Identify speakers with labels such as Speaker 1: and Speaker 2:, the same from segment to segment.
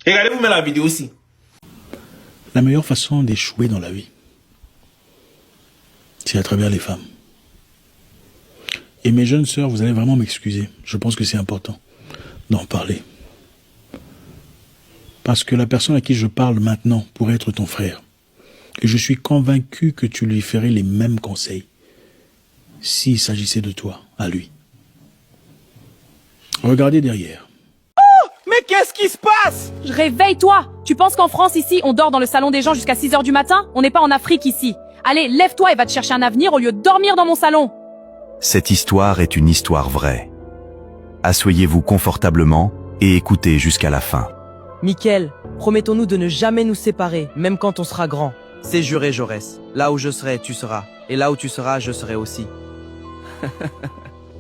Speaker 1: Regardez-vous même la vidéo aussi.
Speaker 2: La meilleure façon d'échouer dans la vie, c'est à travers les femmes. Et mes jeunes sœurs, vous allez vraiment m'excuser. Je pense que c'est important d'en parler. Parce que la personne à qui je parle maintenant pourrait être ton frère. Et je suis convaincu que tu lui ferais les mêmes conseils s'il s'agissait de toi, à lui. Regardez derrière.
Speaker 1: Mais qu'est-ce qui se passe?
Speaker 3: Réveille-toi! Tu penses qu'en France, ici, on dort dans le salon des gens jusqu'à 6 h du matin? On n'est pas en Afrique, ici. Allez, lève-toi et va te chercher un avenir au lieu de dormir dans mon salon.
Speaker 4: Cette histoire est une histoire vraie. Asseyez-vous confortablement et écoutez jusqu'à la fin.
Speaker 5: Mickaël, promettons-nous de ne jamais nous séparer, même quand on sera grand.
Speaker 6: C'est juré, Jaurès. Là où je serai, tu seras. Et là où tu seras, je serai aussi.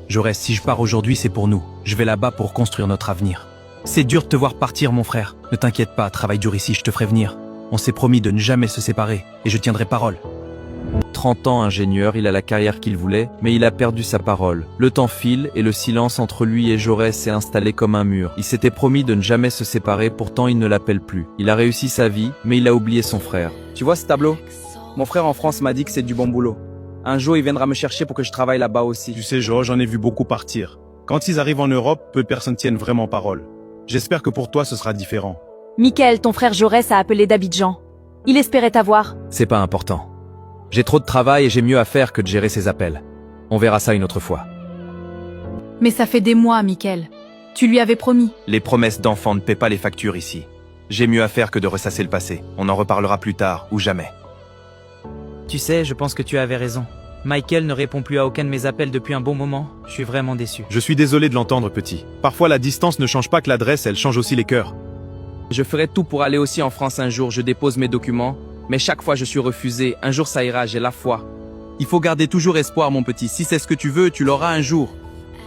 Speaker 7: Jaurès, si je pars aujourd'hui, c'est pour nous. Je vais là-bas pour construire notre avenir. C'est dur de te voir partir, mon frère. Ne t'inquiète pas, travaille dur ici, je te ferai venir. On s'est promis de ne jamais se séparer, et je tiendrai parole.
Speaker 6: 30 ans ingénieur, il a la carrière qu'il voulait, mais il a perdu sa parole. Le temps file et le silence entre lui et Jaurès s'est installé comme un mur. Il s'était promis de ne jamais se séparer, pourtant il ne l'appelle plus. Il a réussi sa vie, mais il a oublié son frère. Tu vois ce tableau? Mon frère en France m'a dit que c'est du bon boulot. Un jour il viendra me chercher pour que je travaille là-bas aussi.
Speaker 8: Tu sais, Georges, j'en ai vu beaucoup partir. Quand ils arrivent en Europe, peu de personnes tiennent vraiment parole. J'espère que pour toi ce sera différent.
Speaker 3: Mickaël, ton frère Jaurès a appelé d'Abidjan. Il espérait t'avoir.
Speaker 7: C'est pas important. J'ai trop de travail et j'ai mieux à faire que de gérer ces appels. On verra ça une autre fois.
Speaker 3: Mais ça fait des mois, Mickaël. Tu lui avais promis.
Speaker 7: Les promesses d'enfants ne paient pas les factures ici. J'ai mieux à faire que de ressasser le passé. On en reparlera plus tard, ou jamais.
Speaker 5: Tu sais, je pense que tu avais raison. Mickaël ne répond plus à aucun de mes appels depuis un bon moment. Je suis vraiment déçu.
Speaker 8: Je suis désolé de l'entendre, petit. Parfois la distance ne change pas que l'adresse, elle change aussi les cœurs.
Speaker 6: Je ferai tout pour aller aussi en France un jour, je dépose mes documents. Mais chaque fois je suis refusé, un jour ça ira, j'ai la foi. Il faut garder toujours espoir mon petit, si c'est ce que tu veux, tu l'auras un jour.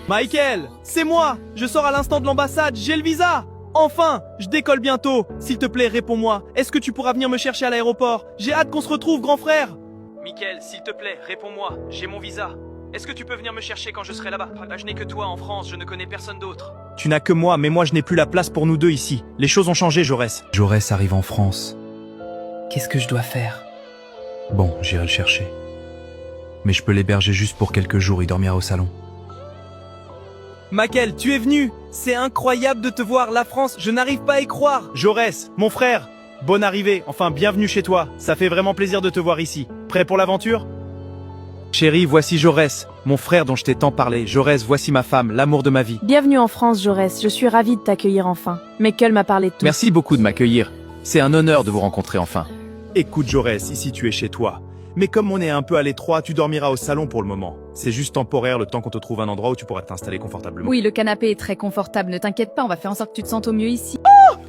Speaker 6: Mickaël, c'est moi. Je sors à l'instant de l'ambassade, j'ai le visa. Enfin, je décolle bientôt. S'il te plaît, réponds-moi. Est-ce que tu pourras venir me chercher à l'aéroport? J'ai hâte qu'on se retrouve, grand frère. Mickaël, s'il te plaît, réponds-moi. J'ai mon visa. Est-ce que tu peux venir me chercher quand je serai là-bas? Je n'ai que toi en France, je ne connais personne d'autre.
Speaker 8: Tu n'as que moi, mais moi je n'ai plus la place pour nous deux ici. Les choses ont changé, Jaurès.
Speaker 7: Jaurès arrive en France.
Speaker 5: Qu'est-ce que je dois faire?
Speaker 7: Bon, j'irai le chercher. Mais je peux l'héberger juste pour quelques jours, il dormira au salon.
Speaker 6: Mickaël, tu es venu. C'est incroyable de te voir, la France, je n'arrive pas à y croire.
Speaker 8: Jaurès, mon frère, bonne arrivée, enfin bienvenue chez toi. Ça fait vraiment plaisir de te voir ici. Prêt pour l'aventure?
Speaker 7: Chérie, voici Jaurès, mon frère dont je t'ai tant parlé. Jaurès, voici ma femme, l'amour de ma vie.
Speaker 3: Bienvenue en France, Jaurès. Je suis ravie de t'accueillir enfin. Mickaël m'a parlé de tout.
Speaker 7: Merci beaucoup de m'accueillir. C'est un honneur de vous rencontrer enfin.
Speaker 8: Écoute Jaurès, ici tu es chez toi. Mais comme on est un peu à l'étroit, tu dormiras au salon pour le moment. C'est juste temporaire le temps qu'on te trouve un endroit où tu pourras t'installer confortablement.
Speaker 3: Oui, le canapé est très confortable. Ne t'inquiète pas, on va faire en sorte que tu te sentes au mieux ici.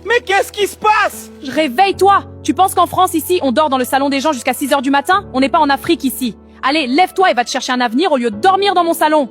Speaker 1: Mais qu'est-ce qui se passe?
Speaker 3: Réveille-toi! Tu penses qu'en France, ici, on dort dans le salon des gens jusqu'à 6 h du matin? On n'est pas en Afrique, ici. Allez, lève-toi et va te chercher un avenir au lieu de dormir dans mon salon.